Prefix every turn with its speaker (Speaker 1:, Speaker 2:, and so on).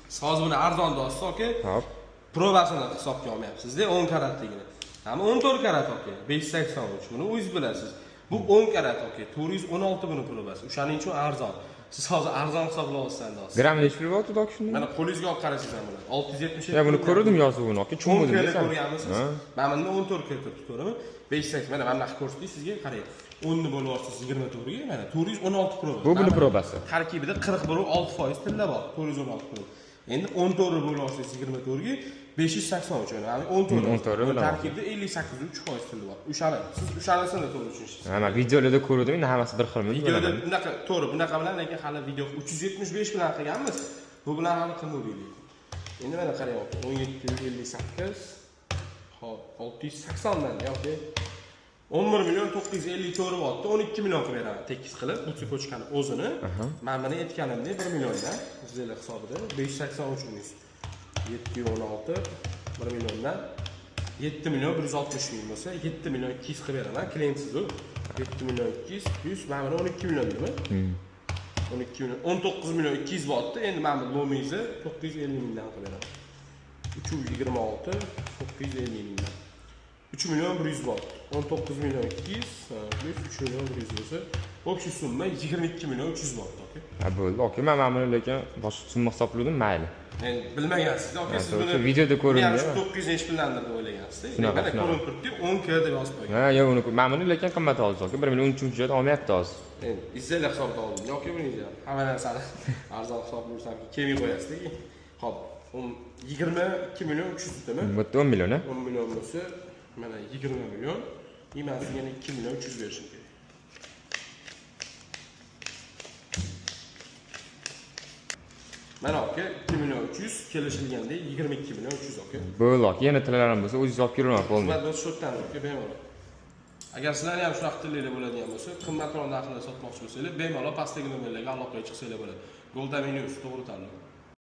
Speaker 1: Siz hozir buni arzonda olsiz, aka.
Speaker 2: Hop.
Speaker 1: Probasini hisobga olmayapsiz-da, 10 karatligini. Hamma 14 karat, aka. 583. Buni o'zingiz bilasiz. Bu 10 karat, aka. 416 buni probasi. O'shaning uchun arzon. Siz hozir arzon hisoblab olsangiz hozir.
Speaker 2: Gramini necha bo'lyapti dok shunda?
Speaker 1: Mana qo'lingizga olib qarasangiz ham bo'ladi. 677.
Speaker 2: Ya buni ko'rdim yozuvini, aka. Tushunmadim desam.
Speaker 1: Ko'rganmisiz? Mana bunda 14 karat tutaveramiz. 580. Mana bunaqa ko'rsatdik sizga, qarang. 10 ni bo'lib yuborsangiz 24 ga, mana 416 proba.
Speaker 2: Bu buni probasi.
Speaker 1: Tarkibida 40,6% tilla bor. 416 proba. Endi 14 bo'lib yuborsangiz 24 ga 583. Ya'ni 14. Tarkibida 58,3% tilla bor. O'shani siz o'shanisini to'g'ri tushunishsiz.
Speaker 2: Ha, men videolarda ko'rdim, endi hammasi bir xilmi?
Speaker 1: Videoda bunaqa to'g'ri, bunaqa bilan lekin hali video 375 bilan qilganmiz. Bu bilan hali qilmadik. Endi mana qarayapti. 1758 hop 680 dan yoki 11 million 954 vatda 12 million qilib beraman tekis qilib bu ko'chkani o'zini. Men buni aytganimdek 1 milliondan sizlar hisobida 583 ming 716 1 milliondan 7 million 160 ming bo'lsa 7 million 200 qilib beraman klientsiz u 7 million 200 plus men buni 12 million deyman. 12 million 19 million 200 vatda endi men bu lomizni 950 mingdan qilib beraman. 326 950 mingdan 3 milyon 100 watt 19 milyon 200 plus 3 milyon 100 bo'lsa общий summa 22 milyon 300 watt, aka.
Speaker 2: Ha bo'ldi, aka. Men mana buni lekin boshqa summa hisobladim, mayli.
Speaker 1: Men bilmagansiz, aka. Siz buni
Speaker 2: videoda ko'ringan.
Speaker 1: Men 900 necha pullandir deb o'ylagansiz. Mana ko'rinib turibdi, 10 k deb yozib qo'ygan.
Speaker 2: Ha, yo'q, uni men buni lekin qimmat oldim, aka. 1 million 13 joyda olmayapti hozir.
Speaker 1: Endi izlar hisobda oldim. Yoki buningiz hamma narsani arzon hisob bo'lsa kelmay qo'yasiz. Hop, 22 milyon 300 tutami?
Speaker 2: Bitta 10 million, ha?
Speaker 1: 10 million bo'lsa mana 20 million, men sizga 2 million 300 berishim kerak. Mana aka 2 million 300 kelishilganda 22 million 300 aka.
Speaker 2: Bo'ldi, aka. Yana tillarim bo'lsa o'zingiz olib kelaman, bo'ldi.
Speaker 1: Men do'st shotdan aka bemalol. Agar sizlar ham shunaqa tillaylar bo'ladigan bo'lsa, qimmatroq narxlarda sotmoqchi bo'lsangiz, bemalol pastdagi nomerlarga aloqaga chiqsanglar bo'ladi. Golda Minius to'g'ri tanlang.